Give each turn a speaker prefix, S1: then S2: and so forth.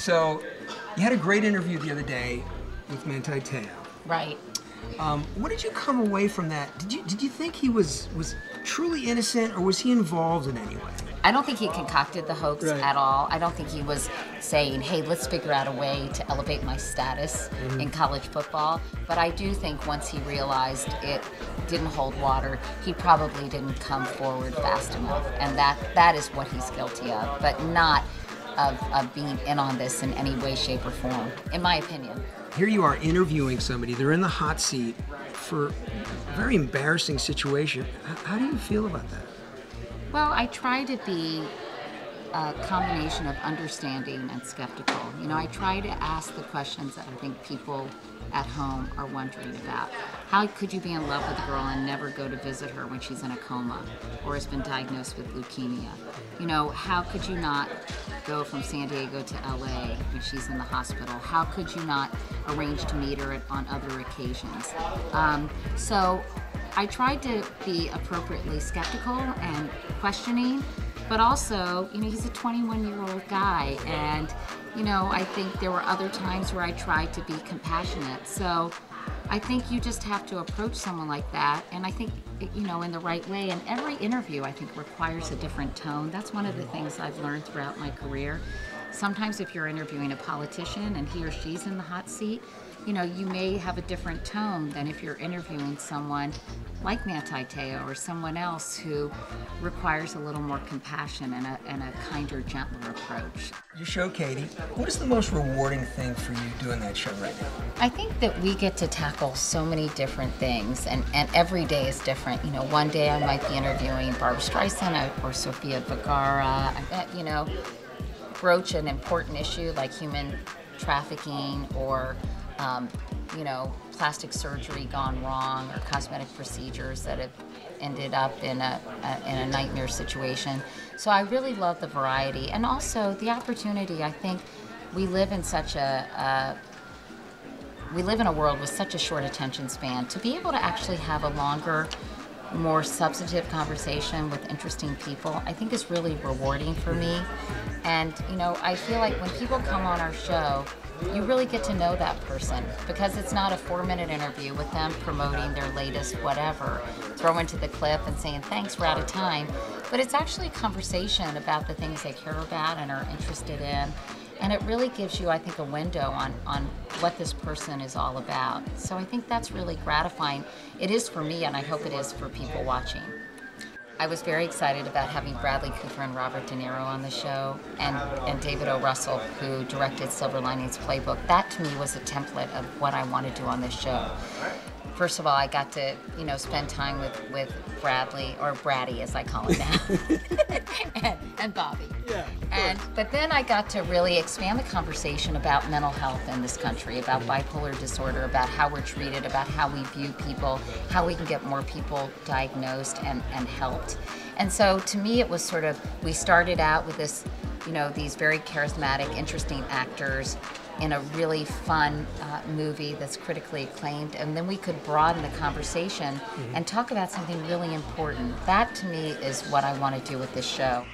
S1: So, you had a great interview the other day with Manti Te'o.
S2: Right.
S1: What did you come away from that? Did you think he was truly innocent, or was he involved in any way?
S2: I don't think he concocted the hoax at all. I don't think he was saying, hey, let's figure out a way to elevate my status in college football. But I do think once he realized it didn't hold water, he probably didn't come forward fast enough. And that is what he's guilty of, but not of being in on this in any way, shape, or form, in my opinion.
S1: Here you are interviewing somebody. They're in the hot seat for a very embarrassing situation. How do you feel about that?
S2: Well, I try to be a combination of understanding and skeptical. You know, I try to ask the questions that I think people at home are wondering about. How could you be in love with a girl and never go to visit her when she's in a coma or has been diagnosed with leukemia? You know, how could you not go from San Diego to LA when she's in the hospital? How could you not arrange to meet her on other occasions? So I tried to be appropriately skeptical and questioning, but also, you know, he's a 21-year-old guy, and, you know, I think there were other times where I tried to be compassionate. So I think you just have to approach someone like that, and I think, you know, in the right way. And every interview, I think, requires a different tone. That's one of the things I've learned throughout my career. Sometimes if you're interviewing a politician and he or she's in the hot seat, you know, you may have a different tone than if you're interviewing someone like Manti Te'o or someone else who requires a little more compassion and a kinder, gentler approach.
S1: Your show, Katie, what is the most rewarding thing for you doing that show right now?
S2: I think that we get to tackle so many different things, and every day is different. You know, one day I might be interviewing Barbra Streisand or Sofia Vergara, you know, broach an important issue like human trafficking or you know, plastic surgery gone wrong or cosmetic procedures that have ended up in a nightmare situation. So I really love the variety, and also the opportunity. I think we live in such a world with such a short attention span. To be able to actually have a longer, more substantive conversation with interesting people, I think is really rewarding for me. And, you know, I feel like when people come on our show, you really get to know that person, because it's not a 4-minute interview with them promoting their latest whatever, throwing to the clip and saying, thanks, we're out of time. But it's actually a conversation about the things they care about and are interested in. And it really gives you, I think, a window on what this person is all about. So I think that's really gratifying. It is for me, and I hope it is for people watching. I was very excited about having Bradley Cooper and Robert De Niro on the show, and David O. Russell, who directed Silver Linings Playbook. That, to me, was a template of what I want to do on this show. First of all, I got to, you know, spend time with Bradley, or Braddy as I call him now, and Bobby. Yeah, but then I got to really expand the conversation about mental health in this country, about bipolar disorder, about how we're treated, about how we view people, how we can get more people diagnosed and helped. And so to me it was sort of, we started out with this, you know, these very charismatic, interesting actors in a really fun movie that's critically acclaimed, and then we could broaden the conversation and talk about something really important. That, to me, is what I want to do with this show.